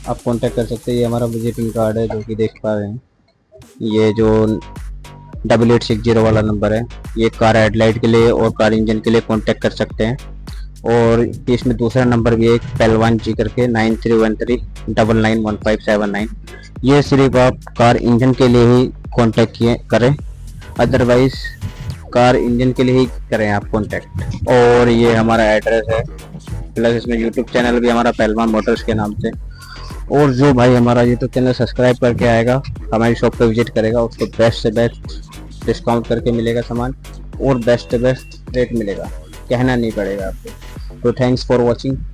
आप कांटेक्ट कर सकते हैं। ये हमारा विजिटिंग कार्ड है जो कि देख पा रहे हैं। ये जो 8860 वाला नंबर है, ये कार हेडलाइट के लिए और कार इंजन के लिए कांटेक्ट कर सकते हैं। और इसमें दूसरा नंबर भी है पहलवान जी करके 9313991579। ये सिर्फ आप कार इंजन के लिए ही कांटेक्ट किए करें, अदरवाइज कार इंजन के लिए ही करें आप कांटेक्ट। और ये हमारा एड्रेस है, प्लस इसमें यूट्यूब चैनल भी हमारा पहलवान मोटर्स के नाम से। और जो भाई हमारा यूट्यूब चैनल सब्सक्राइब करके आएगा, हमारी शॉप पे विजिट करेगा, उसको बेस्ट से बेस्ट डिस्काउंट करके मिलेगा सामान और बेस्ट से बेस्ट रेट मिलेगा, कहना नहीं पड़ेगा आपको। तो थैंक्स फॉर वॉचिंग।